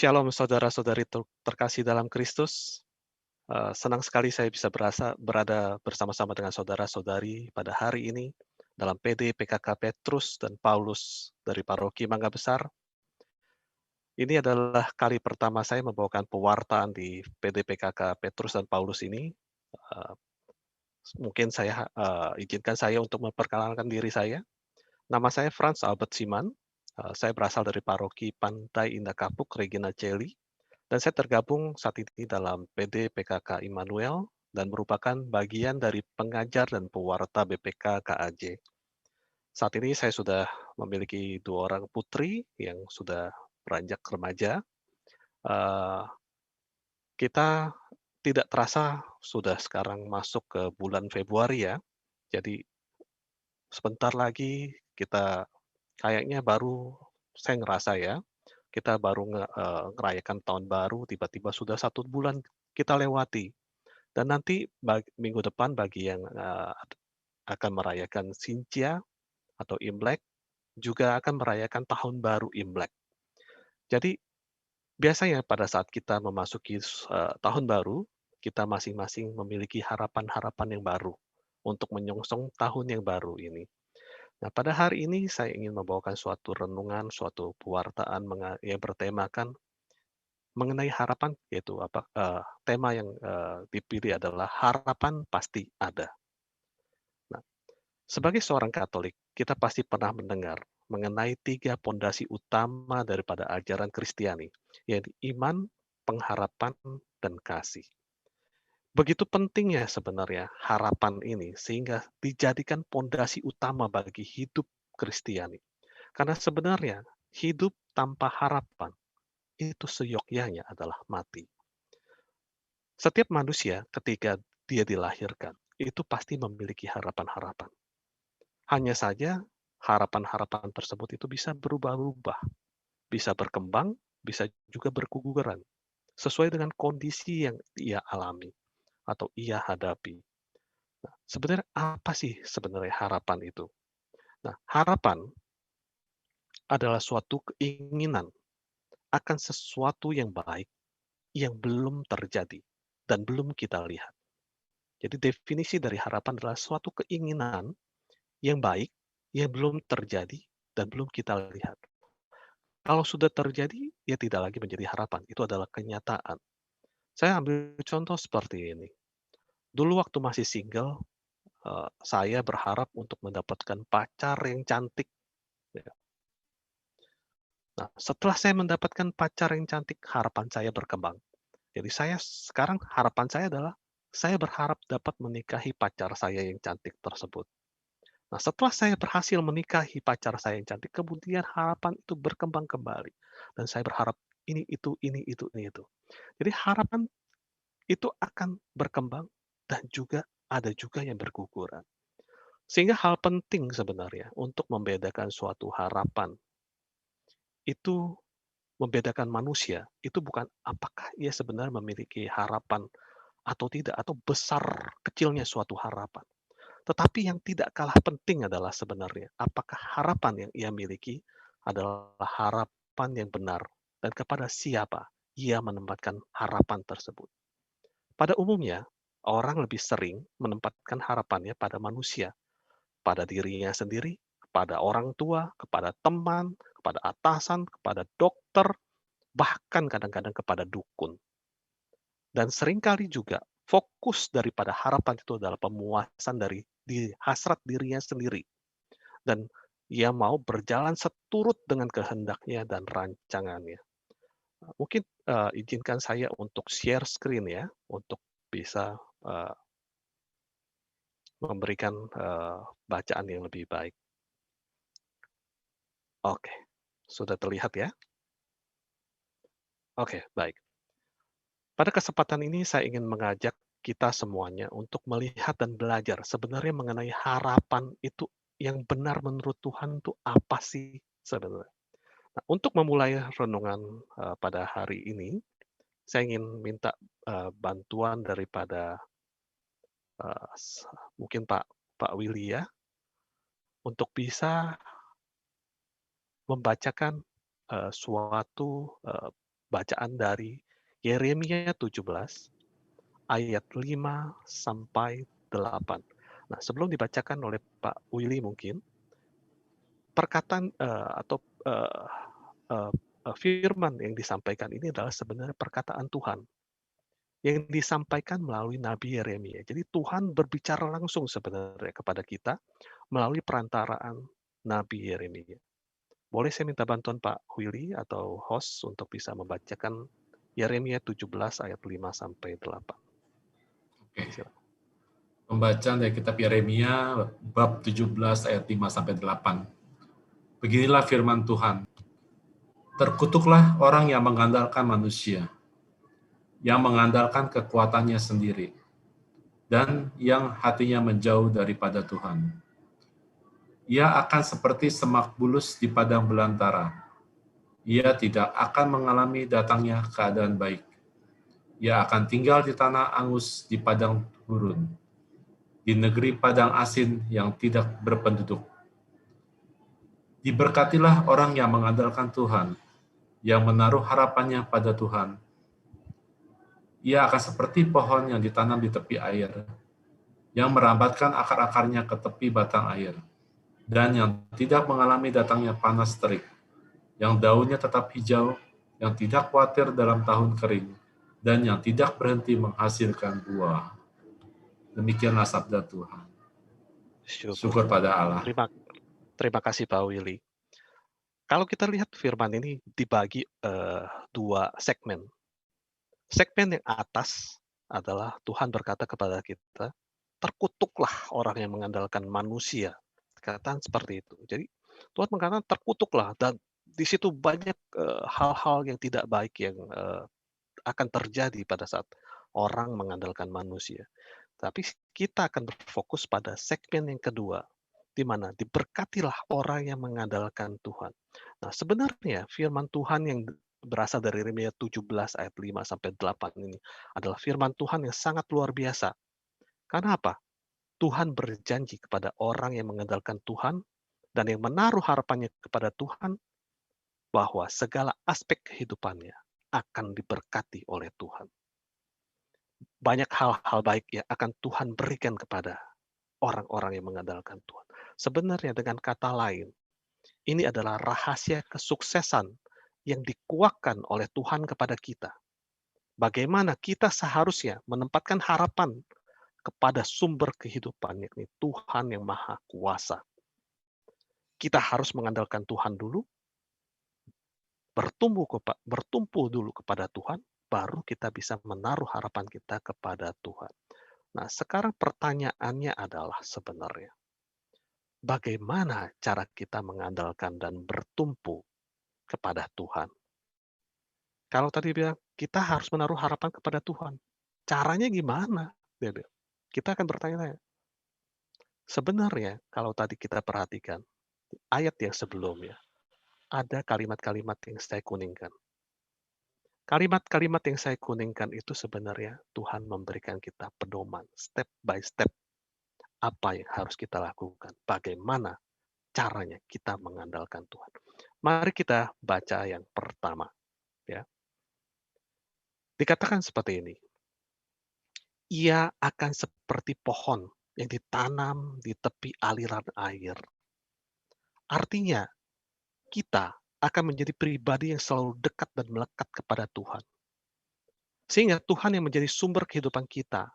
Shalom saudara-saudari terkasih dalam Kristus. Senang sekali saya bisa berada bersama-sama dengan saudara-saudari pada hari ini dalam PD PKK Petrus dan Paulus dari Paroki Mangga Besar. Ini adalah kali pertama saya membawakan pewartaan di PD PKK Petrus dan Paulus ini. Eh, Mungkin izinkan saya untuk memperkenalkan diri saya. Nama saya Franz Albert Siman. Saya berasal dari Paroki Pantai Indah Kapuk, Regina Coeli. Dan saya tergabung saat ini dalam PD PKK Immanuel dan merupakan bagian dari pengajar dan pewarta BPK KAJ. Saat ini saya sudah memiliki 2 orang putri yang sudah beranjak remaja. Eh, Kita tidak terasa sudah sekarang masuk ke bulan Februari ya. Jadi sebentar lagi kita kayaknya baru saya ngerasa ya, kita baru ngerayakan tahun baru, tiba-tiba sudah 1 bulan kita lewati. Dan nanti minggu depan bagi yang, akan merayakan Xinjia atau Imlek, juga akan merayakan Tahun Baru Imlek. Jadi, biasanya pada saat kita memasuki Tahun Baru, kita masing-masing memiliki harapan-harapan yang baru untuk menyongsong tahun yang baru ini. Nah, pada hari ini saya ingin membawakan suatu renungan, suatu pewartaan yang bertemakan mengenai harapan, yaitu tema yang, dipilih adalah harapan pasti ada. Nah, sebagai seorang Katolik, kita pasti pernah mendengar mengenai 3 pondasi utama daripada ajaran Kristiani, yaitu iman, pengharapan, dan kasih. Begitu pentingnya sebenarnya harapan ini sehingga dijadikan pondasi utama bagi hidup Kristiani. Karena sebenarnya hidup tanpa harapan itu seyogyanya adalah mati. Setiap manusia ketika dia dilahirkan, itu pasti memiliki harapan-harapan. Hanya saja harapan-harapan tersebut itu bisa berubah-ubah, bisa berkembang, bisa juga berguguran, sesuai dengan kondisi yang ia alami atau ia hadapi. Nah, sebenarnya apa sih sebenarnya harapan itu? Nah, harapan adalah suatu keinginan akan sesuatu yang baik yang belum terjadi dan belum kita lihat. Jadi definisi dari harapan adalah suatu keinginan yang baik yang belum terjadi dan belum kita lihat. Kalau sudah terjadi, ya tidak lagi menjadi harapan, itu adalah kenyataan. Saya ambil contoh seperti ini. Dulu waktu masih single, saya berharap untuk mendapatkan pacar yang cantik, ya. Nah, setelah saya mendapatkan pacar yang cantik, harapan saya berkembang. Jadi saya sekarang harapan saya adalah, saya berharap dapat menikahi pacar saya yang cantik tersebut. Nah, setelah saya berhasil menikahi pacar saya yang cantik, kemudian harapan itu berkembang kembali. Dan saya berharap ini, itu. Jadi harapan itu akan berkembang dan juga ada juga yang berguguran. Sehingga hal penting sebenarnya untuk membedakan suatu harapan itu membedakan manusia itu bukan apakah ia sebenarnya memiliki harapan atau tidak atau besar kecilnya suatu harapan. Tetapi yang tidak kalah penting adalah sebenarnya apakah harapan yang ia miliki adalah harapan yang benar dan kepada siapa ia menempatkan harapan tersebut. Pada umumnya, orang lebih sering menempatkan harapannya pada manusia, pada dirinya sendiri, kepada orang tua, kepada teman, kepada atasan, kepada dokter, bahkan kadang-kadang kepada dukun. Dan seringkali juga fokus daripada harapan itu adalah pemuasan dari hasrat dirinya sendiri. Dan ia mau berjalan seturut dengan kehendaknya dan rancangannya. Mungkin izinkan saya untuk share screen ya, untuk bisa memberikan bacaan yang lebih baik. Oke, sudah terlihat ya? Oke, baik. Pada kesempatan ini saya ingin mengajak kita semuanya untuk melihat dan belajar sebenarnya mengenai harapan itu yang benar menurut Tuhan itu apa sih sebenarnya. Nah, untuk memulai renungan pada hari ini, saya ingin minta bantuan daripada mungkin Pak Pak Willy ya, untuk bisa membacakan suatu bacaan dari Yeremia 17 ayat 5 sampai 8. Nah, sebelum dibacakan oleh Pak Willy mungkin, perkataan, atau, eee eee firman yang disampaikan ini adalah sebenarnya perkataan Tuhan, yang disampaikan melalui Nabi Yeremia. Jadi Tuhan berbicara langsung sebenarnya kepada kita melalui perantaraan Nabi Yeremia. Boleh saya minta bantuan Pak Willy atau host untuk bisa membacakan Yeremia 17 ayat 5 sampai 8. Oke. Silakan. Pembacaan dari kitab Yeremia bab 17 ayat 5 sampai 8. Beginilah firman Tuhan. Terkutuklah orang yang mengandalkan manusia, yang mengandalkan kekuatannya sendiri, dan yang hatinya menjauh daripada Tuhan. Ia akan seperti semak bulus di padang belantara. Ia tidak akan mengalami datangnya keadaan baik. Ia akan tinggal di tanah angus di padang gurun, di negeri padang asin yang tidak berpenduduk. Diberkatilah orang yang mengandalkan Tuhan, yang menaruh harapannya pada Tuhan. Ia akan seperti pohon yang ditanam di tepi air, yang merambatkan akar-akarnya ke tepi batang air, dan yang tidak mengalami datangnya panas terik, yang daunnya tetap hijau, yang tidak khawatir dalam tahun kering, dan yang tidak berhenti menghasilkan buah. Demikianlah sabda Tuhan. Syukur. Syukur pada Allah. Terima terima kasih Pak Willy. Kalau kita lihat firman ini dibagi, 2 segmen. Segmen yang atas adalah Tuhan berkata kepada kita, "Terkutuklah orang yang mengandalkan manusia." Perkataan seperti itu. Jadi Tuhan mengatakan terkutuklah, dan di situ banyak, hal-hal yang tidak baik yang, akan terjadi pada saat orang mengandalkan manusia. Tapi kita akan berfokus pada segmen yang kedua, di mana diberkatilah orang yang mengandalkan Tuhan. Nah, sebenarnya firman Tuhan yang berasal dari Yeremia 17 ayat 5 sampai 8 ini adalah firman Tuhan yang sangat luar biasa. Karena apa? Tuhan berjanji kepada orang yang mengandalkan Tuhan dan yang menaruh harapannya kepada Tuhan bahwa segala aspek kehidupannya akan diberkati oleh Tuhan. Banyak hal-hal baik yang akan Tuhan berikan kepada orang-orang yang mengandalkan Tuhan. Sebenarnya dengan kata lain, ini adalah rahasia kesuksesan yang dikuakkan oleh Tuhan kepada kita. Bagaimana kita seharusnya menempatkan harapan kepada sumber kehidupan, yakni Tuhan yang Maha Kuasa. Kita harus mengandalkan Tuhan dulu, bertumpu dulu kepada Tuhan, baru kita bisa menaruh harapan kita kepada Tuhan. Nah, sekarang pertanyaannya adalah sebenarnya, bagaimana cara kita mengandalkan dan bertumpu kepada Tuhan? Kalau tadi bilang, kita harus menaruh harapan kepada Tuhan. Caranya gimana? Dia bilang. Kita akan bertanya-tanya. Sebenarnya, kalau tadi kita perhatikan, ayat yang sebelumnya, ada kalimat-kalimat yang saya kuningkan. Kalimat-kalimat yang saya kuningkan itu sebenarnya Tuhan memberikan kita pedoman, step by step, apa yang harus kita lakukan, bagaimana caranya kita mengandalkan Tuhan. Mari kita baca yang pertama. Ya. Dikatakan seperti ini, ia akan seperti pohon yang ditanam di tepi aliran air. Artinya, kita akan menjadi pribadi yang selalu dekat dan melekat kepada Tuhan. Sehingga Tuhan yang menjadi sumber kehidupan kita.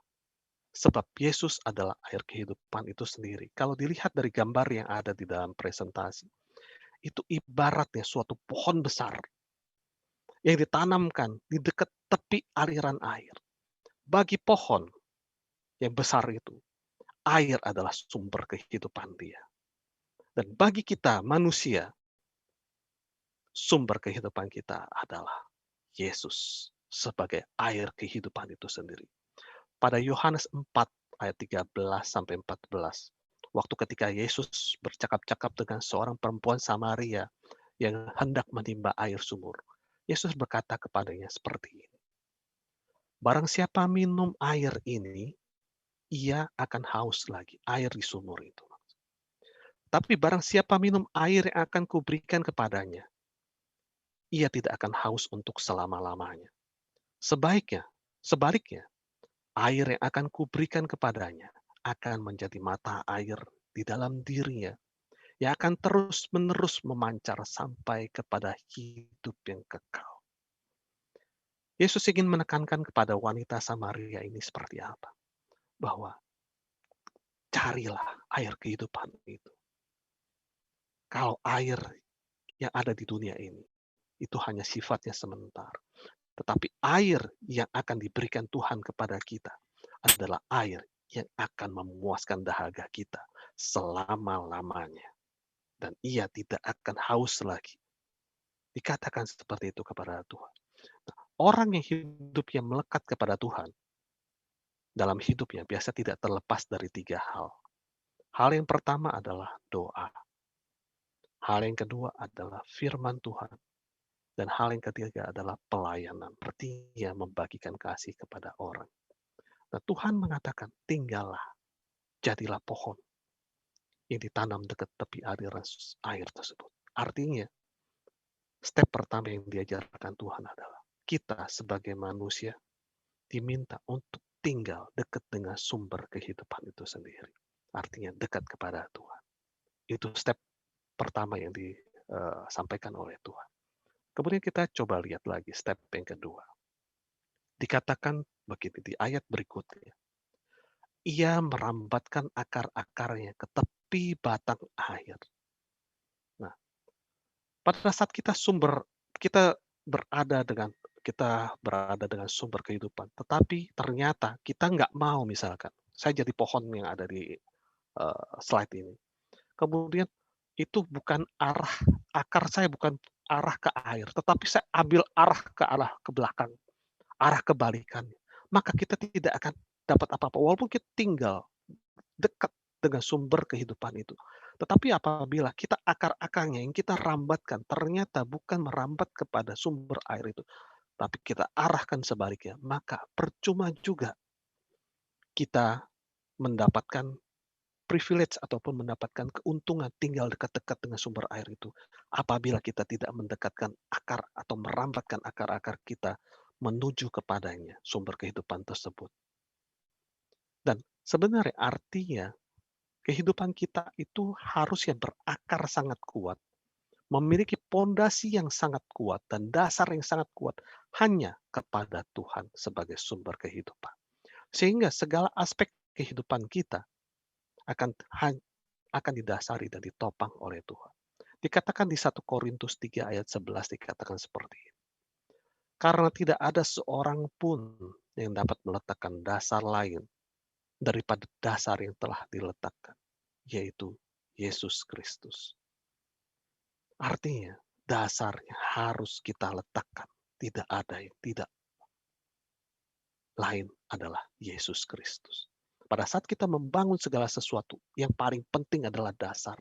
Sebab Yesus adalah air kehidupan itu sendiri. Kalau dilihat dari gambar yang ada di dalam presentasi, itu ibaratnya suatu pohon besar yang ditanamkan di dekat tepi aliran air. Bagi pohon yang besar itu, air adalah sumber kehidupan dia. Dan bagi kita manusia, sumber kehidupan kita adalah Yesus sebagai air kehidupan itu sendiri. Pada Yohanes 4 ayat 13 sampai 14, waktu ketika Yesus bercakap-cakap dengan seorang perempuan Samaria yang hendak menimba air sumur, Yesus berkata kepadanya seperti ini, "Barang siapa minum air ini, ia akan haus lagi, air di sumur itu. Tapi barang siapa minum air yang akan kuberikan kepadanya, ia tidak akan haus untuk selama-lamanya. Sebaliknya, air yang akan kuberikan kepadanya akan menjadi mata air di dalam dirinya yang akan terus-menerus memancar sampai kepada hidup yang kekal. Yesus ingin menekankan kepada wanita Samaria ini seperti apa? Bahwa carilah air kehidupan itu. Kalau air yang ada di dunia ini, itu hanya sifatnya sementara. Tetapi air yang akan diberikan Tuhan kepada kita adalah air yang akan memuaskan dahaga kita selama-lamanya. Dan ia tidak akan haus lagi. Dikatakan seperti itu kepada Tuhan. Nah, orang yang hidupnya melekat kepada Tuhan, dalam hidupnya biasa tidak terlepas dari 3 hal. Hal yang pertama adalah doa. Hal yang kedua adalah firman Tuhan. Dan hal yang ketiga adalah pelayanan. Artinya membagikan kasih kepada orang. Nah, Tuhan mengatakan, tinggallah, jadilah pohon yang ditanam dekat tepi aliran air tersebut. Artinya, step pertama yang diajarkan Tuhan adalah kita sebagai manusia diminta untuk tinggal dekat dengan sumber kehidupan itu sendiri. Artinya dekat kepada Tuhan. Itu step pertama yang disampaikan oleh Tuhan. Kemudian kita coba lihat lagi step yang kedua. Dikatakan begini di ayat berikutnya. Ia merambatkan akar-akarnya ke tepi batang air. Nah, pada saat kita berada dengan sumber kehidupan, tetapi ternyata kita nggak mau misalkan, saya jadi pohon yang ada di slide ini. Kemudian itu bukan akar saya bukan arah ke air, tetapi saya ambil arah ke belakang, arah kebalikannya. Maka kita tidak akan dapat apa-apa, walaupun kita tinggal dekat dengan sumber kehidupan itu. Tetapi apabila kita akar-akarnya yang kita rambatkan, ternyata bukan merambat kepada sumber air itu, tapi kita arahkan sebaliknya, maka percuma juga kita mendapatkan privilege ataupun mendapatkan keuntungan tinggal dekat-dekat dengan sumber air itu. Apabila kita tidak mendekatkan akar atau merambatkan akar-akar kita menuju kepadanya, sumber kehidupan tersebut. Dan sebenarnya artinya kehidupan kita itu harusnya berakar sangat kuat, memiliki pondasi yang sangat kuat dan dasar yang sangat kuat hanya kepada Tuhan sebagai sumber kehidupan. Sehingga segala aspek kehidupan kita akan akan didasari dan ditopang oleh Tuhan. Dikatakan di 1 Korintus 3 ayat 11 dikatakan seperti ini. Karena tidak ada seorang pun yang dapat meletakkan dasar lain daripada dasar yang telah diletakkan, yaitu Yesus Kristus. Artinya, dasarnya harus kita letakkan. Tidak ada yang tidak lain adalah Yesus Kristus. Pada saat kita membangun segala sesuatu, yang paling penting adalah dasar.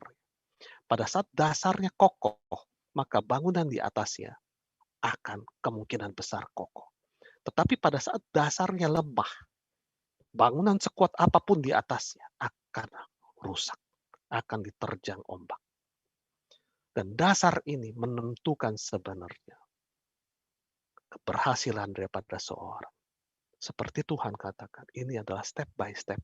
Pada saat dasarnya kokoh, maka bangunan di atasnya akan kemungkinan besar kokoh. Tetapi pada saat dasarnya lemah, bangunan sekuat apapun di atasnya akan rusak, akan diterjang ombak. Dan dasar ini menentukan sebenarnya keberhasilan daripada seorang. Seperti Tuhan katakan, ini adalah step by step.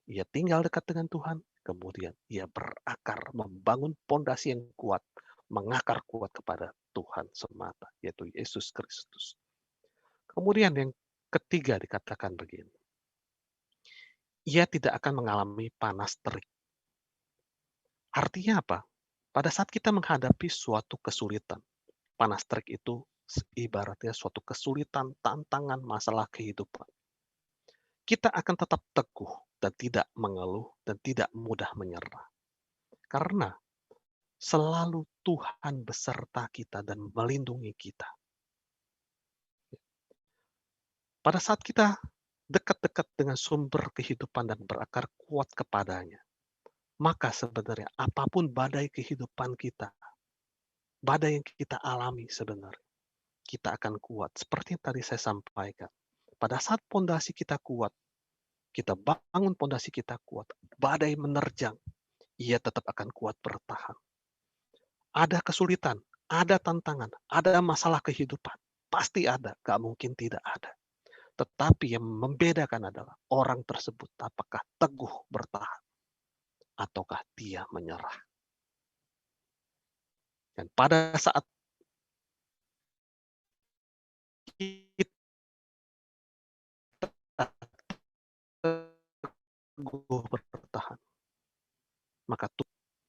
Ia tinggal dekat dengan Tuhan, kemudian ia berakar, membangun pondasi yang kuat, mengakar kuat kepada Tuhan semata, yaitu Yesus Kristus. Kemudian yang ketiga dikatakan begini, ia tidak akan mengalami panas terik. Artinya apa? Pada saat kita menghadapi suatu kesulitan, panas terik itu ibaratnya suatu kesulitan, tantangan, masalah kehidupan. Kita akan tetap teguh dan tidak mengeluh dan tidak mudah menyerah. Karena selalu Tuhan beserta kita dan melindungi kita. Pada saat kita dekat-dekat dengan sumber kehidupan dan berakar kuat kepadanya, maka sebenarnya apapun badai kehidupan kita, badai yang kita alami sebenarnya, kita akan kuat. Seperti yang tadi saya sampaikan, pada saat pondasi kita kuat, kita bangun pondasi kita kuat, badai menerjang, ia tetap akan kuat bertahan. Ada kesulitan, ada tantangan, ada masalah kehidupan. Pasti ada, gak mungkin tidak ada. Tetapi yang membedakan adalah orang tersebut apakah teguh bertahan ataukah dia menyerah. Dan pada saat kita teguh bertahan, maka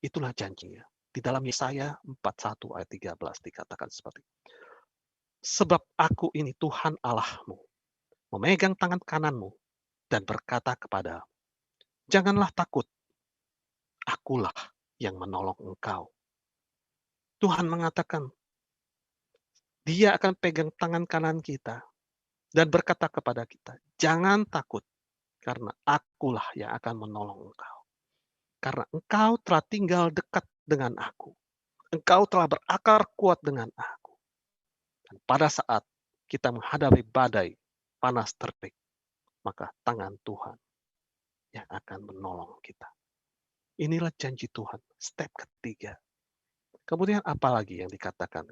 itulah janjinya. Di dalam Yesaya 41 ayat 13 dikatakan seperti itu. Sebab aku ini Tuhan Allahmu, memegang tangan kananmu dan berkata kepada, janganlah takut, akulah yang menolong engkau. Tuhan mengatakan, dia akan pegang tangan kanan kita dan berkata kepada kita, jangan takut, karena akulah yang akan menolong engkau. Karena engkau telah tinggal dekat dengan aku. Engkau telah berakar kuat dengan aku. Dan pada saat kita menghadapi badai, panas terik, maka tangan Tuhan yang akan menolong kita. Inilah janji Tuhan, step ketiga. Kemudian apa lagi yang dikatakan?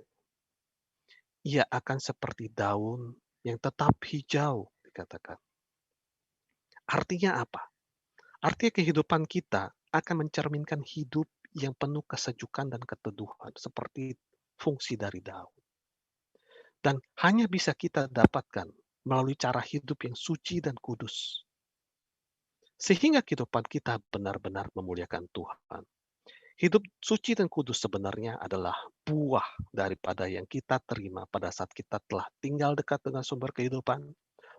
Ia akan seperti daun yang tetap hijau, dikatakan. Artinya apa? Artinya kehidupan kita akan mencerminkan hidup yang penuh kesejukan dan keteduhan, seperti fungsi dari daun. Dan hanya bisa kita dapatkan melalui cara hidup yang suci dan kudus. Sehingga kehidupan kita benar-benar memuliakan Tuhan. Hidup suci dan kudus sebenarnya adalah buah daripada yang kita terima pada saat kita telah tinggal dekat dengan sumber kehidupan,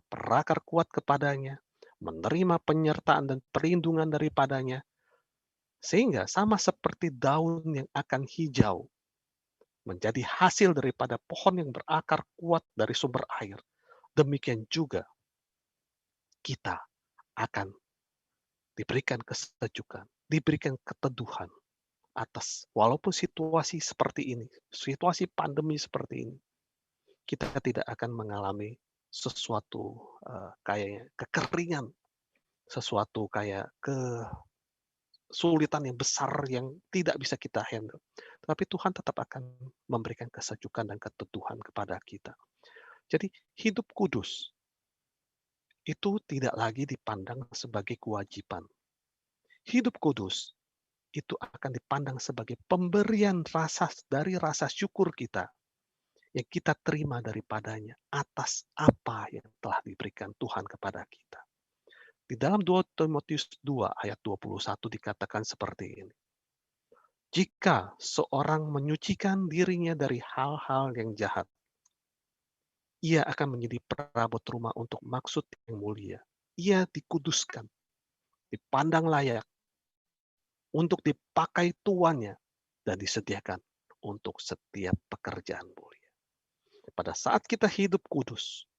berakar kuat kepadanya, menerima penyertaan dan perlindungan daripadanya, sehingga sama seperti daun yang akan hijau, menjadi hasil daripada pohon yang berakar kuat dari sumber air. Demikian juga kita akan diberikan kesejukan, diberikan keteduhan atas walaupun situasi seperti ini, situasi pandemi seperti ini, kita tidak akan mengalami sesuatu kayak kekeringan, sesuatu kayak kesulitan yang besar yang tidak bisa kita handle. Tapi Tuhan tetap akan memberikan kesejukan dan keteduhan kepada kita. Jadi hidup kudus itu tidak lagi dipandang sebagai kewajiban. Hidup kudus itu akan dipandang sebagai pemberian dari rasa syukur kita yang kita terima daripadanya atas apa yang telah diberikan Tuhan kepada kita. Di dalam 2 Timotius 2 ayat 21 dikatakan seperti ini. Jika seorang menyucikan dirinya dari hal-hal yang jahat, ia akan menjadi perabot rumah untuk maksud yang mulia. Ia dikuduskan, dipandang layak, untuk dipakai tuannya, dan disediakan untuk setiap pekerjaan mulia. Pada saat kita hidup kudus,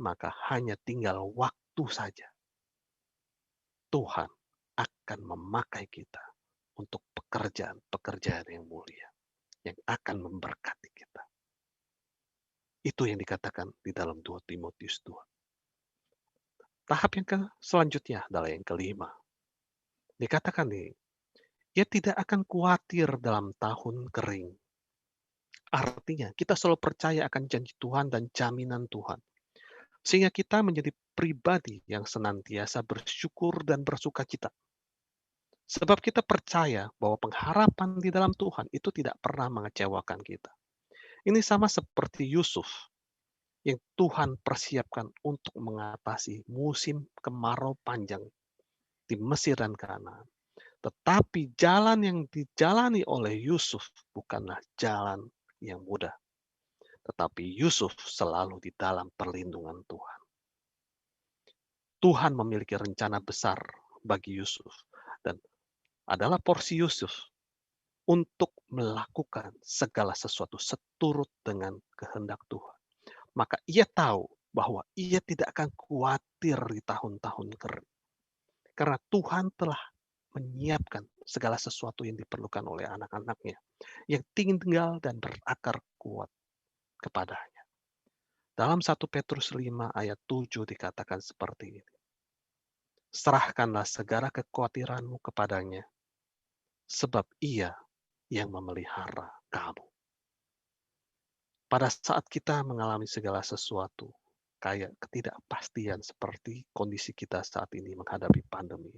maka hanya tinggal waktu saja Tuhan akan memakai kita untuk pekerjaan-pekerjaan yang mulia, yang akan memberkati kita. Itu yang dikatakan di dalam 2 Timotius 2. Tahap yang selanjutnya adalah yang kelima. Dikatakan nih, ia tidak akan khawatir dalam tahun kering. Artinya, kita selalu percaya akan janji Tuhan dan jaminan Tuhan. Sehingga kita menjadi pribadi yang senantiasa bersyukur dan bersukacita. Sebab kita percaya bahwa pengharapan di dalam Tuhan itu tidak pernah mengecewakan kita. Ini sama seperti Yusuf yang Tuhan persiapkan untuk mengatasi musim kemarau panjang di Mesir dan Kanaan. Tetapi jalan yang dijalani oleh Yusuf bukanlah jalan yang mudah. Tetapi Yusuf selalu di dalam perlindungan Tuhan. Tuhan memiliki rencana besar bagi Yusuf. Dan adalah porsi Yusuf untuk melakukan segala sesuatu seturut dengan kehendak Tuhan. Maka ia tahu bahwa ia tidak akan khawatir di tahun-tahun kering. Karena Tuhan telah menyiapkan segala sesuatu yang diperlukan oleh anak-anaknya yang tinggal dan berakar kuat kepadanya. Dalam 1 Petrus 5 ayat 7 dikatakan seperti ini. Serahkanlah segala kekhawatiranmu kepadanya, sebab ia yang memelihara kamu. Pada saat kita mengalami segala sesuatu, kayak ketidakpastian seperti kondisi kita saat ini menghadapi pandemi,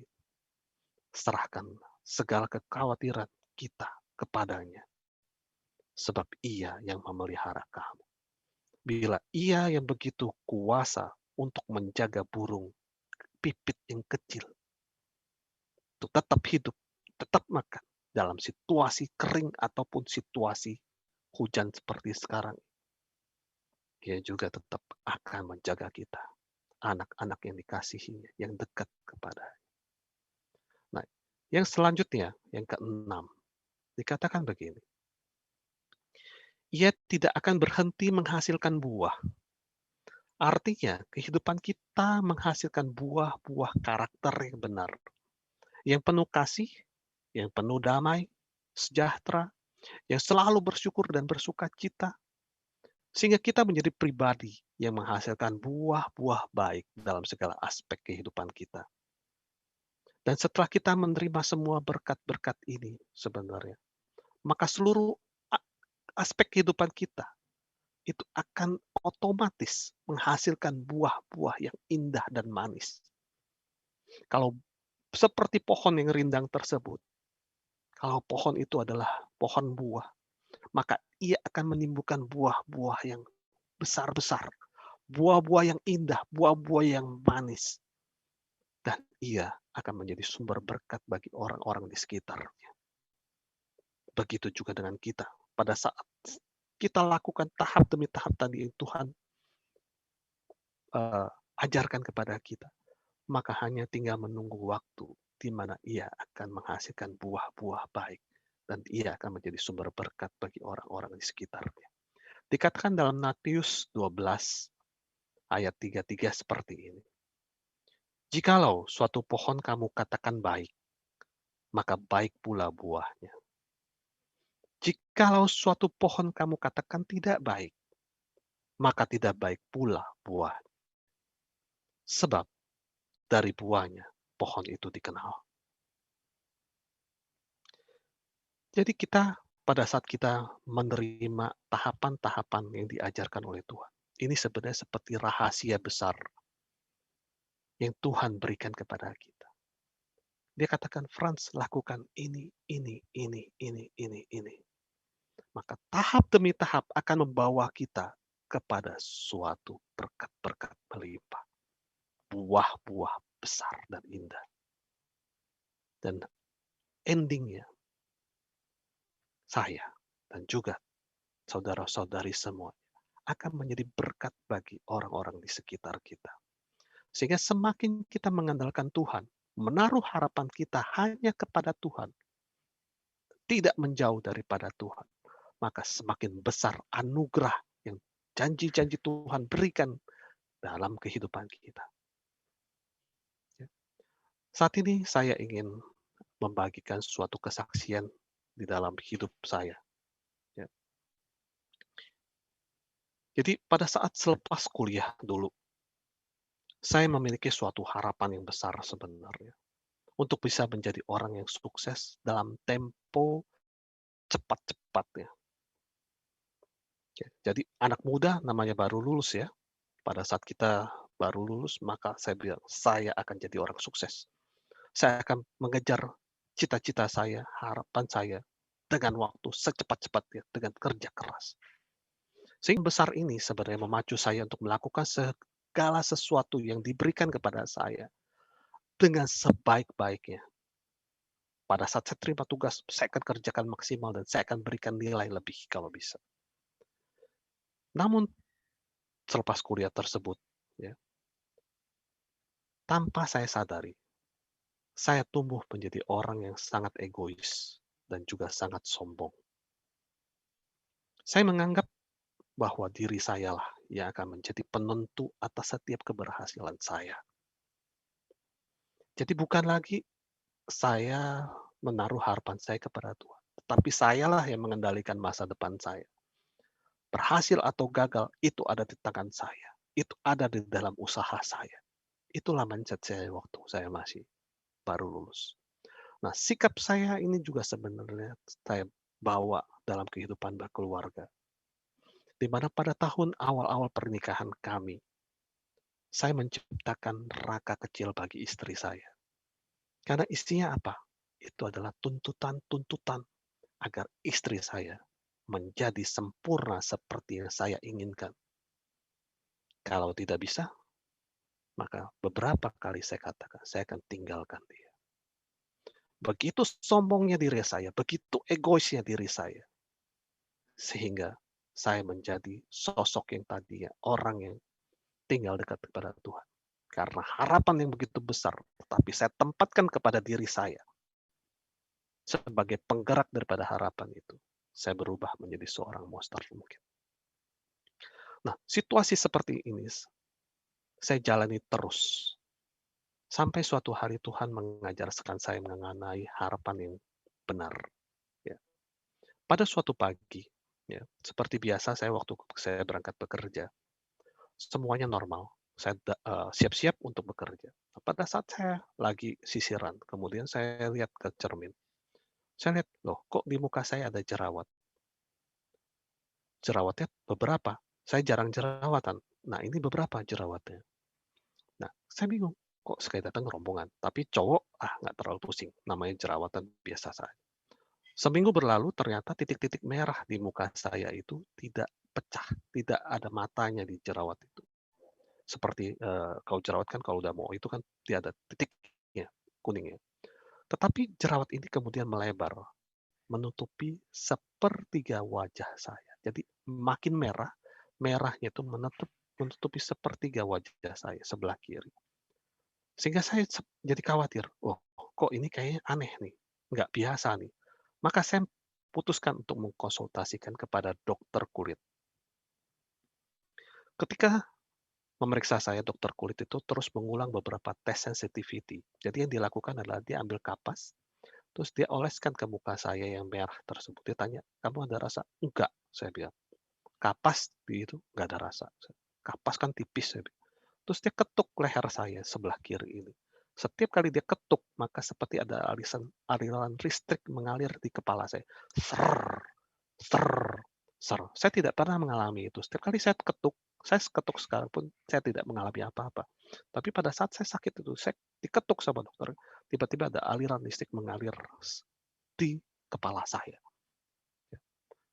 serahkan segala kekhawatiran kita kepadanya, sebab Ia yang memelihara kamu. Bila Ia yang begitu kuasa untuk menjaga burung pipit yang kecil, untuk tetap hidup, tetap makan, dalam situasi kering ataupun situasi hujan seperti sekarang, Ia juga tetap akan menjaga kita, anak-anak yang dikasihinya, yang dekat kepada. Nah, yang selanjutnya, yang keenam, dikatakan begini, Ia tidak akan berhenti menghasilkan buah. Artinya, kehidupan kita menghasilkan buah-buah karakter yang benar, yang penuh kasih, yang penuh damai, sejahtera, yang selalu bersyukur dan bersuka cita, sehingga kita menjadi pribadi yang menghasilkan buah-buah baik dalam segala aspek kehidupan kita. Dan setelah kita menerima semua berkat-berkat ini sebenarnya, maka seluruh aspek kehidupan kita itu akan otomatis menghasilkan buah-buah yang indah dan manis. Kalau seperti pohon yang rindang tersebut, kalau pohon itu adalah pohon buah, maka ia akan menimbulkan buah-buah yang besar-besar, buah-buah yang indah, buah-buah yang manis. Dan ia akan menjadi sumber berkat bagi orang-orang di sekitarnya. Begitu juga dengan kita. Pada saat kita lakukan tahap demi tahap tadi yang Tuhan ajarkan kepada kita, maka hanya tinggal menunggu waktu di mana ia akan menghasilkan buah-buah baik dan ia akan menjadi sumber berkat bagi orang-orang di sekitarnya. Dikatakan dalam Matius 12 ayat 33 seperti ini. Jikalau suatu pohon kamu katakan baik, maka baik pula buahnya. Jikalau suatu pohon kamu katakan tidak baik, maka tidak baik pula buah. Sebab dari buahnya pohon itu dikenal. Jadi kita pada saat kita menerima tahapan-tahapan yang diajarkan oleh Tuhan, ini sebenarnya seperti rahasia besar yang Tuhan berikan kepada kita. Dia katakan, Frans, lakukan ini. Maka tahap demi tahap akan membawa kita kepada suatu berkat-berkat melimpah. Buah-buah besar dan indah. Dan endingnya, saya dan juga saudara-saudari semua akan menjadi berkat bagi orang-orang di sekitar kita. Sehingga semakin kita mengandalkan Tuhan, menaruh harapan kita hanya kepada Tuhan, tidak menjauh daripada Tuhan, maka semakin besar anugerah yang janji-janji Tuhan berikan dalam kehidupan kita. Saat ini saya ingin membagikan suatu kesaksian di dalam hidup saya. Jadi pada saat selepas kuliah dulu, saya memiliki suatu harapan yang besar sebenarnya untuk bisa menjadi orang yang sukses dalam tempo cepat-cepat ya. Jadi anak muda namanya baru lulus ya. Pada saat kita baru lulus, maka saya bilang, saya akan jadi orang sukses. Saya akan mengejar cita-cita saya, harapan saya, dengan waktu secepat-cepatnya, dengan kerja keras. Sehingga besar ini sebenarnya memacu saya untuk melakukan segala sesuatu yang diberikan kepada saya dengan sebaik-baiknya. Pada saat saya terima tugas, saya akan kerjakan maksimal dan saya akan berikan nilai lebih kalau bisa. Namun selepas kuliah tersebut, ya, tanpa saya sadari, saya tumbuh menjadi orang yang sangat egois dan juga sangat sombong. Saya menganggap bahwa diri sayalah yang akan menjadi penentu atas setiap keberhasilan saya. Jadi bukan lagi saya menaruh harapan saya kepada Tuhan, tetapi sayalah yang mengendalikan masa depan saya. Berhasil atau gagal, itu ada di tangan saya. Itu ada di dalam usaha saya. Itulah mindset saya waktu saya masih baru lulus. Nah, sikap saya ini juga sebenarnya saya bawa dalam kehidupan berkeluarga. di mana pada tahun awal-awal pernikahan kami, saya menciptakan neraka kecil bagi istri saya. Karena istrinya apa? Itu adalah tuntutan-tuntutan agar istri saya menjadi sempurna seperti yang saya inginkan. Kalau tidak bisa, maka beberapa kali saya katakan, saya akan tinggalkan dia. Begitu sombongnya diri saya, begitu egoisnya diri saya, sehingga saya menjadi sosok yang tadinya orang yang tinggal dekat kepada Tuhan. Karena harapan yang begitu besar, tetapi saya tempatkan kepada diri saya sebagai penggerak daripada harapan itu. Saya berubah menjadi seorang monster mungkin. Nah, situasi seperti ini saya jalani terus. Sampai suatu hari Tuhan mengajarkan saya mengenai harapan yang benar. Ya. Pada suatu pagi, ya, seperti biasa saya waktu saya berangkat bekerja, semuanya normal. Saya siap-siap untuk bekerja. Pada saat saya lagi sisiran, kemudian saya lihat ke cermin. Saya lihat, loh kok di muka saya ada jerawat? Jerawatnya beberapa. Saya jarang jerawatan. Nah ini beberapa jerawatnya. Nah saya bingung. Kok sekali datang rombongan. Tapi cowok, nggak terlalu pusing. Namanya jerawatan biasa saja. Seminggu berlalu ternyata titik-titik merah di muka saya itu tidak pecah. Tidak ada matanya di jerawat itu. Seperti kalau jerawat kan kalau udah mau itu kan dia ada titiknya, kuningnya. Tetapi jerawat ini kemudian melebar, menutupi sepertiga wajah saya. Jadi makin merah, merahnya itu menutupi sepertiga wajah saya sebelah kiri. Sehingga saya jadi khawatir, oh kok ini kayaknya aneh nih, nggak biasa nih. Maka saya putuskan untuk mengkonsultasikan kepada dokter kulit. Ketika memeriksa saya, dokter kulit itu terus mengulang beberapa tes sensitivity. Jadi yang dilakukan adalah dia ambil kapas, terus dia oleskan ke muka saya yang merah tersebut. Dia tanya, kamu ada rasa? Enggak, saya bilang. Kapas di itu nggak ada rasa. Kapas kan tipis, saya bilang. Terus dia ketuk leher saya sebelah kiri ini. Setiap kali dia ketuk, maka seperti ada aliran listrik mengalir di kepala saya. Ser, ser, ser. Saya tidak pernah mengalami itu. Setiap kali saya ketuk sekarang pun saya tidak mengalami apa-apa. Tapi pada saat saya sakit itu, saya diketuk sama dokter. Tiba-tiba ada aliran listrik mengalir di kepala saya.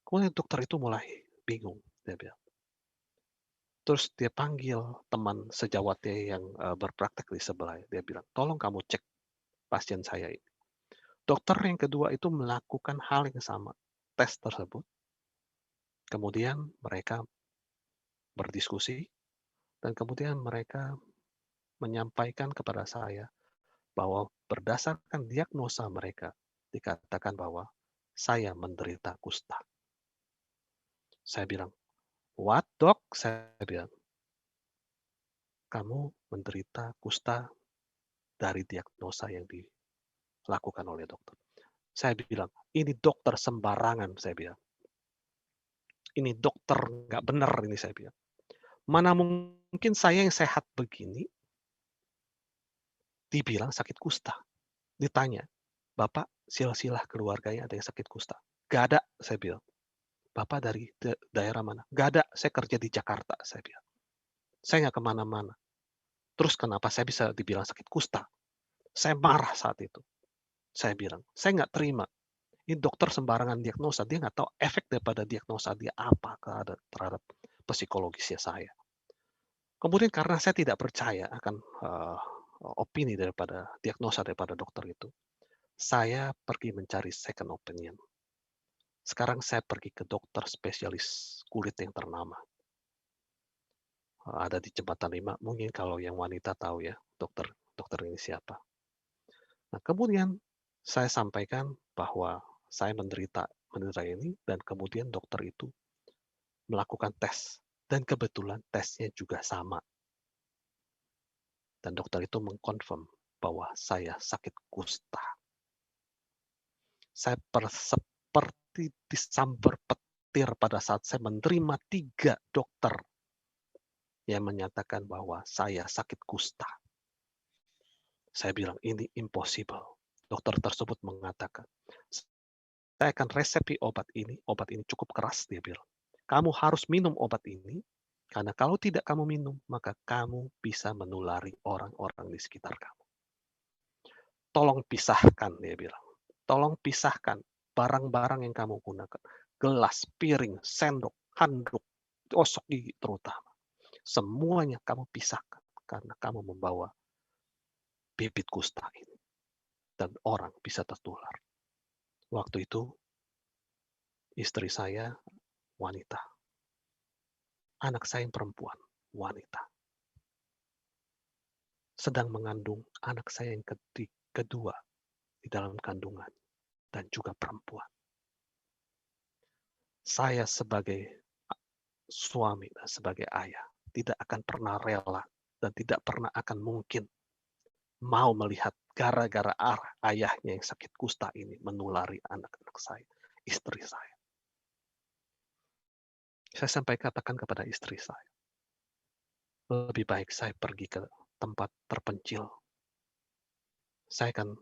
Kemudian dokter itu mulai bingung. Dia bilang. Terus dia panggil teman sejawatnya yang berpraktek di sebelah. Dia bilang, tolong kamu cek pasien saya ini. Dokter yang kedua itu melakukan hal yang sama, tes tersebut. Kemudian mereka berdiskusi, dan kemudian mereka menyampaikan kepada saya bahwa berdasarkan diagnosa mereka, dikatakan bahwa saya menderita kusta. Saya bilang, what dok? Saya bilang, kamu menderita kusta dari diagnosa yang dilakukan oleh dokter. Saya bilang, ini dokter sembarangan, saya bilang. Ini dokter nggak benar ini, saya bilang. Mana mungkin saya yang sehat begini, dibilang sakit kusta. Ditanya, Bapak silsilah keluarganya ada yang sakit kusta? Gak ada, saya bilang. Bapak dari daerah mana? Gak ada, saya kerja di Jakarta, saya bilang. Saya nggak kemana-mana. Terus kenapa saya bisa dibilang sakit kusta? Saya marah saat itu. Saya bilang, saya nggak terima. Ini dokter sembarangan diagnosa, dia nggak tahu efek daripada diagnosa dia apa terhadap psikologisnya saya. Kemudian karena saya tidak percaya akan opini daripada diagnosa daripada dokter itu, saya pergi mencari second opinion. Sekarang saya pergi ke dokter spesialis kulit yang ternama. Ada di Jembatan 5, mungkin kalau yang wanita tahu ya, dokter ini siapa. Nah, kemudian saya sampaikan bahwa saya menderita ini dan kemudian dokter itu melakukan tes dan kebetulan tesnya juga sama. Dan dokter itu mengkonfirm bahwa saya sakit kusta. Saya seperti disambar petir pada saat saya menerima 3 dokter yang menyatakan bahwa saya sakit kusta. Saya bilang, ini impossible. Dokter tersebut mengatakan, saya akan resepi obat ini cukup keras, dia bilang. Kamu harus minum obat ini, karena kalau tidak kamu minum, maka kamu bisa menulari orang-orang di sekitar kamu. Tolong pisahkan, dia bilang. Tolong pisahkan barang-barang yang kamu gunakan. Gelas, piring, sendok, handuk, gosok gigi terutama. Semuanya kamu pisahkan, karena kamu membawa bibit kusta ini. Dan orang bisa tertular. Waktu itu, istri saya wanita. Anak saya yang perempuan, wanita. Sedang mengandung anak saya yang kedua di dalam kandungan. Dan juga perempuan. Saya sebagai suami dan sebagai ayah tidak akan pernah rela dan tidak pernah akan mungkin mau melihat gara-gara ayahnya yang sakit kusta ini menulari anak-anak saya, istri saya. Saya sampai katakan kepada istri saya, lebih baik saya pergi ke tempat terpencil. Saya akan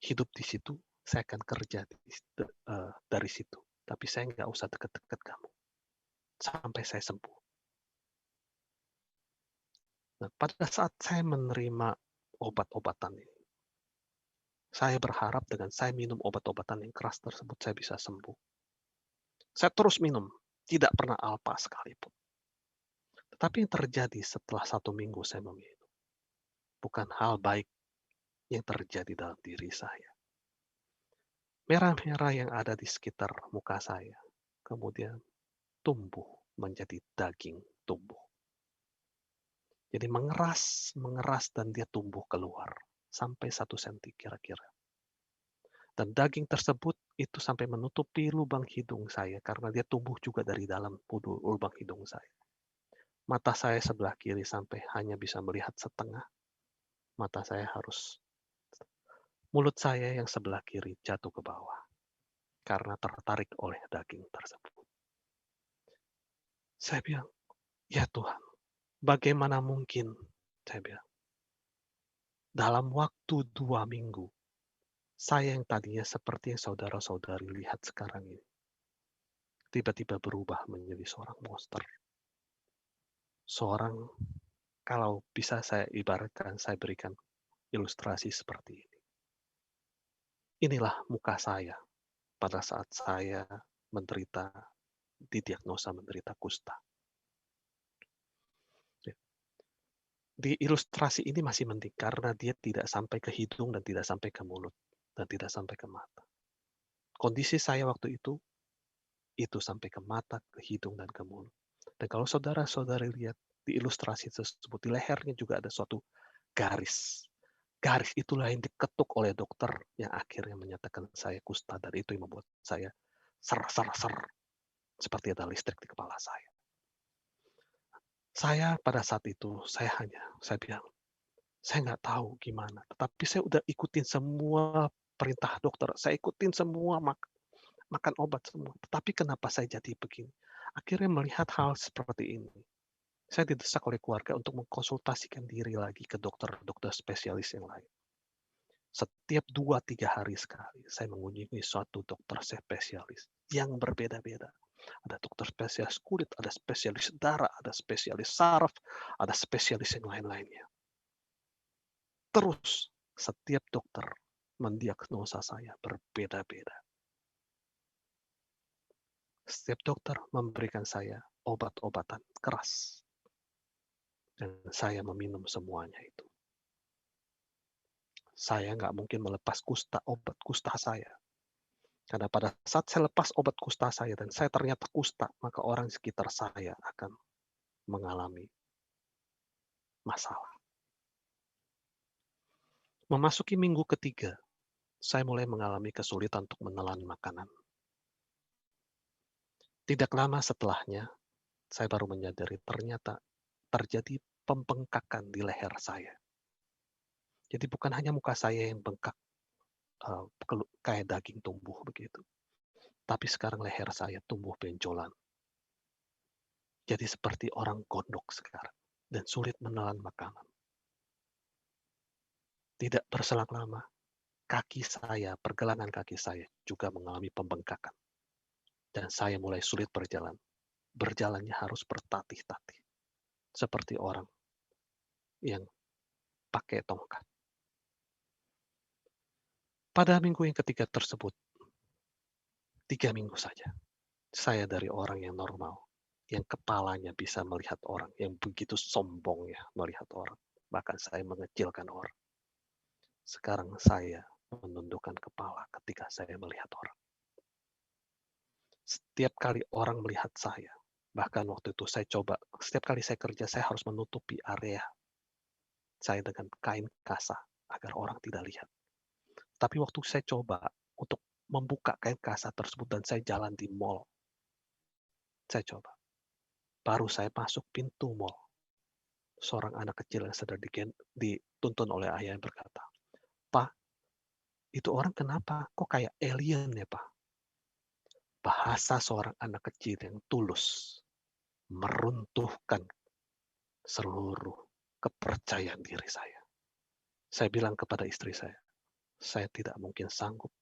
hidup di situ, saya akan kerja dari situ. Tapi saya nggak usah dekat-dekat kamu. Sampai saya sembuh. Nah, pada saat saya menerima obat-obatan ini, saya berharap dengan saya minum obat-obatan yang keras tersebut, saya bisa sembuh. Saya terus minum, tidak pernah alpa sekalipun. Tetapi yang terjadi setelah 1 minggu saya meminum, bukan hal baik yang terjadi dalam diri saya. Merah-merah yang ada di sekitar muka saya, kemudian tumbuh menjadi daging tumbuh. Jadi mengeras, dan dia tumbuh keluar. Sampai 1 senti kira-kira. Dan daging tersebut itu sampai menutupi lubang hidung saya karena dia tumbuh juga dari dalam lubang hidung saya. Mata saya sebelah kiri sampai hanya bisa melihat setengah. Mata saya mulut saya yang sebelah kiri jatuh ke bawah karena tertarik oleh daging tersebut. Saya bilang, ya Tuhan, bagaimana mungkin, saya bilang, dalam waktu 2 minggu, saya yang tadinya seperti yang saudara-saudari lihat sekarang ini, tiba-tiba berubah menjadi seorang monster. Seorang, kalau bisa saya ibaratkan, saya berikan ilustrasi seperti ini. Inilah muka saya pada saat saya didiagnosa menderita kusta. Di ilustrasi ini masih penting karena dia tidak sampai ke hidung dan tidak sampai ke mulut dan tidak sampai ke mata. Kondisi saya waktu itu sampai ke mata, ke hidung, dan ke mulut. Dan kalau saudara-saudari lihat di ilustrasi tersebut, di lehernya juga ada suatu garis. Garis itulah yang diketuk oleh dokter yang akhirnya menyatakan saya kusta, dan itu yang membuat saya ser. Seperti ada listrik di kepala saya. Saya pada saat itu, saya bilang, saya nggak tahu gimana, tetapi saya udah ikutin semua perintah dokter, saya ikutin semua makan obat semua. Tetapi kenapa saya jadi begini? Akhirnya melihat hal seperti ini. Saya didesak oleh keluarga untuk mengkonsultasikan diri lagi ke dokter spesialis yang lain. Setiap 2-3 hari sekali, saya mengunjungi suatu dokter spesialis yang berbeda-beda. Ada dokter spesialis kulit, ada spesialis darah, ada spesialis saraf, ada spesialis yang lain-lainnya. Terus, setiap dokter mendiagnosa saya berbeda-beda. Setiap dokter memberikan saya obat-obatan keras. Dan saya meminum semuanya itu. Saya nggak mungkin melepas obat kusta saya. Karena pada saat saya lepas obat kusta saya dan saya ternyata kusta, maka orang sekitar saya akan mengalami masalah. Memasuki minggu ketiga, saya mulai mengalami kesulitan untuk menelan makanan. Tidak lama setelahnya, saya baru menyadari ternyata terjadi pembengkakan di leher saya. Jadi bukan hanya muka saya yang bengkak, kayak daging tumbuh begitu. Tapi sekarang leher saya tumbuh benjolan. Jadi seperti orang gondok sekarang dan sulit menelan makanan. Tidak berselang lama, pergelangan kaki saya juga mengalami pembengkakan. Dan saya mulai sulit berjalan. berjalannya harus bertatih-tatih, seperti orang yang pakai tongkat. Pada minggu yang ketiga tersebut, 3 minggu saja, saya dari orang yang normal, yang kepalanya bisa melihat orang, yang begitu sombongnya melihat orang, bahkan saya mengecilkan orang. Sekarang saya menundukkan kepala ketika saya melihat orang. Setiap kali orang melihat saya, bahkan waktu itu saya coba, setiap kali saya kerja, saya harus menutupi area saya dengan kain kasa agar orang tidak lihat. Tapi waktu saya coba untuk membuka kain kasa tersebut dan saya jalan di mall, saya coba. Baru saya masuk pintu mall, seorang anak kecil yang sedang dituntun oleh ayah yang berkata, "Pak, itu orang kenapa? Kok kayak alien ya, Pak?" Bahasa seorang anak kecil yang tulus meruntuhkan seluruh kepercayaan diri saya. Saya bilang kepada istri saya tidak mungkin sanggup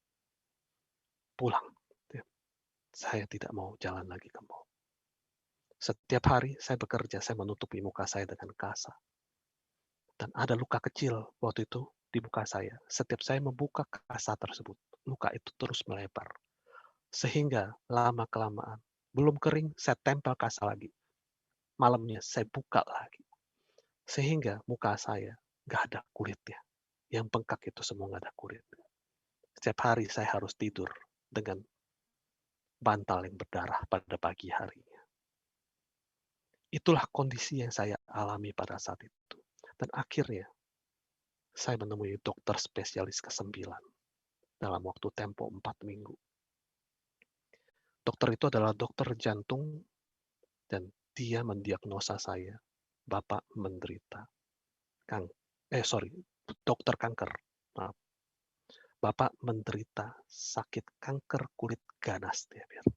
pulang. Saya tidak mau jalan lagi ke mall. Setiap hari saya bekerja, saya menutupi muka saya dengan kasa. Dan ada luka kecil waktu itu di muka saya. Setiap saya membuka kasa tersebut, luka itu terus melebar. Sehingga lama-kelamaan, belum kering, saya tempel kasa lagi. Malamnya saya buka lagi. Sehingga muka saya nggak ada kulitnya. Yang bengkak itu semua nggak ada kulit. Setiap hari saya harus tidur dengan bantal yang berdarah pada pagi harinya. Itulah kondisi yang saya alami pada saat itu. Dan akhirnya saya menemui dokter spesialis ke-9 dalam waktu tempo 4 minggu. Dokter itu adalah dokter jantung dan dia mendiagnosa saya, Bapak menderita dokter kanker. Maaf. Bapak menderita sakit kanker kulit ganas, dia bilang.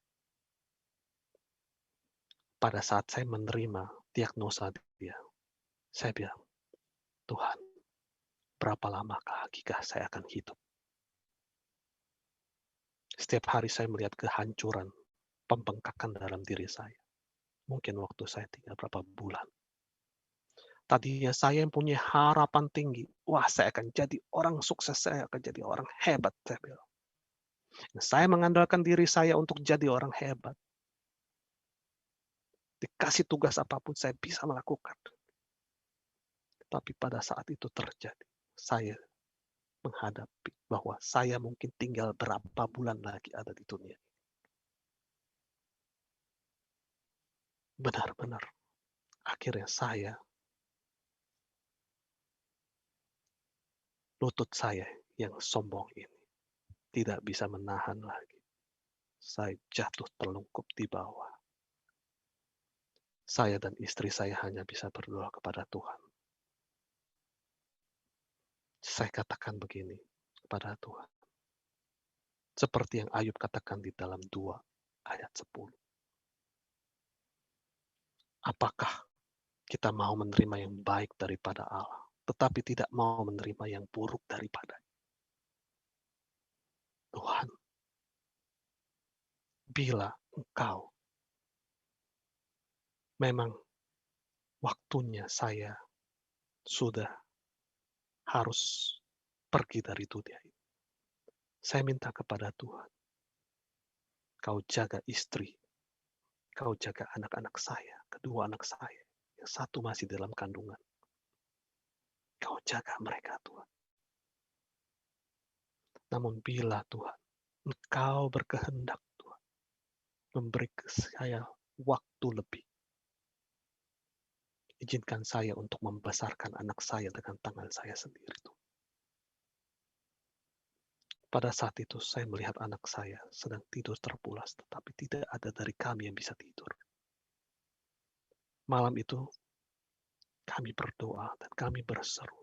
Pada saat saya menerima diagnosa dia, saya bilang, Tuhan, berapa lamakah hakikah saya akan hidup? Setiap hari saya melihat kehancuran, pembengkakan dalam diri saya. Mungkin waktu saya tinggal berapa bulan. Tadinya saya yang punya harapan tinggi. Wah, saya akan jadi orang sukses, saya akan jadi orang hebat, saya bilang. Saya mengandalkan diri saya untuk jadi orang hebat. Dikasih tugas apapun saya bisa melakukan. Tapi pada saat itu terjadi, saya menghadapi bahwa saya mungkin tinggal berapa bulan lagi ada di dunia. Benar-benar. Akhirnya lutut saya yang sombong ini tidak bisa menahan lagi. Saya jatuh terlungkup di bawah. Saya dan istri saya hanya bisa berdoa kepada Tuhan. Saya katakan begini kepada Tuhan. Seperti yang Ayub katakan di dalam 2 ayat 10. Apakah kita mau menerima yang baik daripada Allah, tetapi tidak mau menerima yang buruk daripada Tuhan? Bila Engkau memang waktunya saya sudah harus pergi dari dunia ini, saya minta kepada Tuhan, Kau jaga istri, Kau jaga anak-anak saya, kedua anak saya, yang satu masih dalam kandungan. Kau jaga mereka, Tuhan. Namun bila Tuhan, Engkau berkehendak, Tuhan, memberi saya waktu lebih, izinkan saya untuk membesarkan anak saya dengan tangan saya sendiri, Tuhan. Pada saat itu saya melihat anak saya sedang tidur terpulas, tetapi tidak ada dari kami yang bisa tidur. Malam itu kami berdoa dan kami berseru.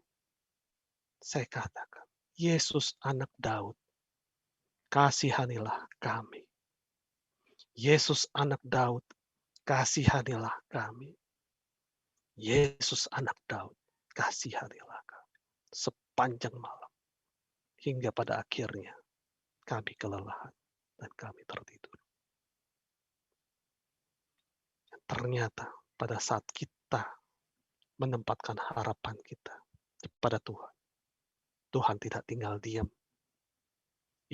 Saya katakan, Yesus anak Daud, kasihanilah kami. Yesus anak Daud, kasihanilah kami. Yesus anak Daud, kasihanilah kami. Sepanjang malam, hingga pada akhirnya kami kelelahan dan kami tertidur. ternyata pada saat kita menempatkan harapan kita kepada Tuhan, Tuhan tidak tinggal diam.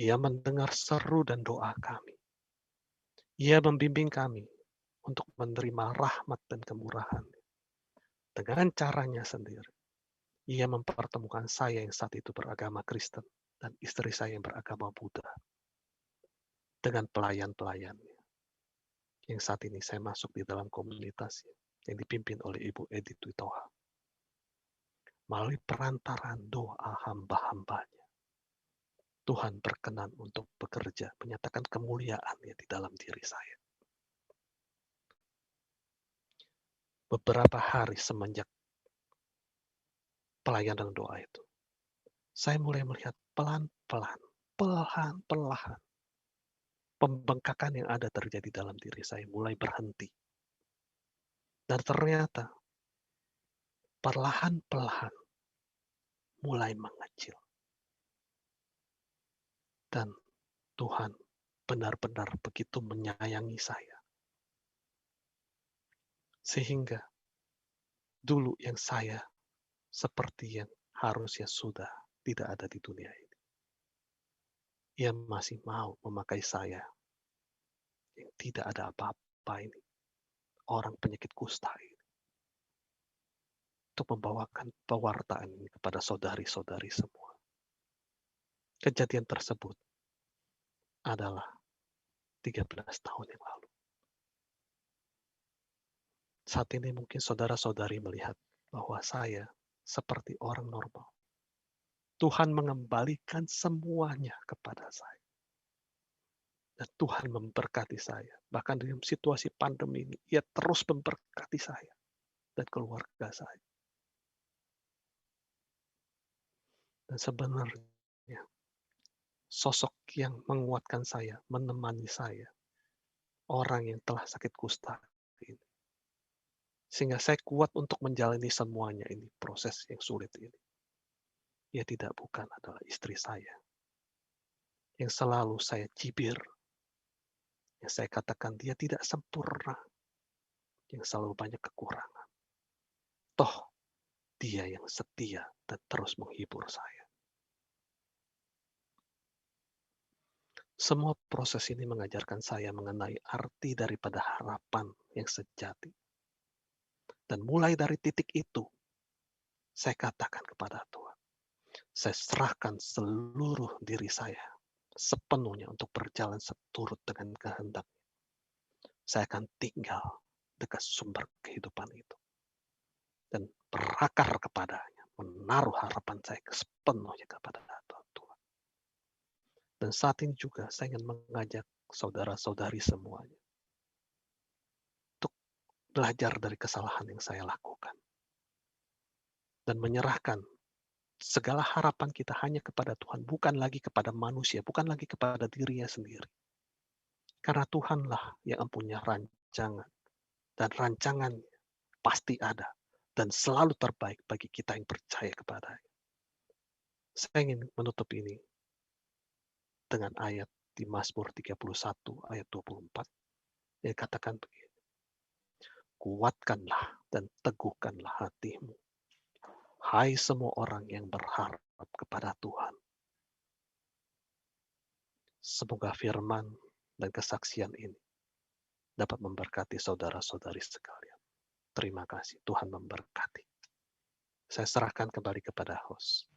Ia mendengar seru dan doa kami. Ia membimbing kami untuk menerima rahmat dan kemurahan dengan caranya sendiri. Ia mempertemukan saya yang saat itu beragama Kristen dan istri saya yang beragama Buddha dengan pelayan-pelayannya. Yang saat ini saya masuk di dalam komunitas yang dipimpin oleh Ibu Edith Witoha. Melalui perantaraan doa hamba-hambanya, Tuhan berkenan untuk bekerja, menyatakan kemuliaan-Nya di dalam diri saya. Beberapa hari semenjak pelayanan doa itu, saya mulai melihat pelan-pelan, perlahan-lahan, pembengkakan yang ada terjadi dalam diri saya mulai berhenti. Dan ternyata perlahan-lahan mulai mengecil. Dan Tuhan benar-benar begitu menyayangi saya. Sehingga dulu yang saya seperti yang harusnya sudah tidak ada di dunia ini. Ia masih mau memakai saya yang tidak ada apa-apa ini. Orang penyakit kusta ini. Untuk membawakan pewartaan ini kepada saudari-saudari semua. Kejadian tersebut adalah 13 tahun yang lalu. Saat ini mungkin saudara-saudari melihat bahwa saya seperti orang normal. Tuhan mengembalikan semuanya kepada saya. Dan Tuhan memberkati saya. Bahkan dalam situasi pandemi ini, Ia terus memberkati saya dan keluarga saya. Dan sebenarnya, sosok yang menguatkan saya, menemani saya, orang yang telah sakit kusta ini. Sehingga saya kuat untuk menjalani semuanya ini, proses yang sulit ini. Ia tidak bukan adalah istri saya. Yang selalu saya cibir. Yang saya katakan dia tidak sempurna. Yang selalu banyak kekurangan. Toh, dia yang setia dan terus menghibur saya. Semua proses ini mengajarkan saya mengenai arti daripada harapan yang sejati. Dan mulai dari titik itu, saya katakan kepada Tuhan, saya serahkan seluruh diri saya sepenuhnya untuk berjalan seturut dengan kehendak. Saya akan tinggal dekat sumber kehidupan itu. Dan berakar kepadanya, menaruh harapan saya sepenuhnya kepada Tuhan. Dan saat ini juga saya ingin mengajak saudara-saudari semuanya untuk belajar dari kesalahan yang saya lakukan. Dan menyerahkan segala harapan kita hanya kepada Tuhan, bukan lagi kepada manusia, bukan lagi kepada dirinya sendiri. Karena Tuhanlah yang mempunyai rancangan. Dan rancangannya pasti ada. Dan selalu terbaik bagi kita yang percaya kepadanya. Saya ingin menutup ini dengan ayat di Mazmur 31 ayat 24. Yang katakan begini. Kuatkanlah dan teguhkanlah hatimu. Hai semua orang yang berharap kepada Tuhan. Semoga firman dan kesaksian ini dapat memberkati saudara-saudari sekalian. Terima kasih, Tuhan memberkati. Saya serahkan kembali kepada host.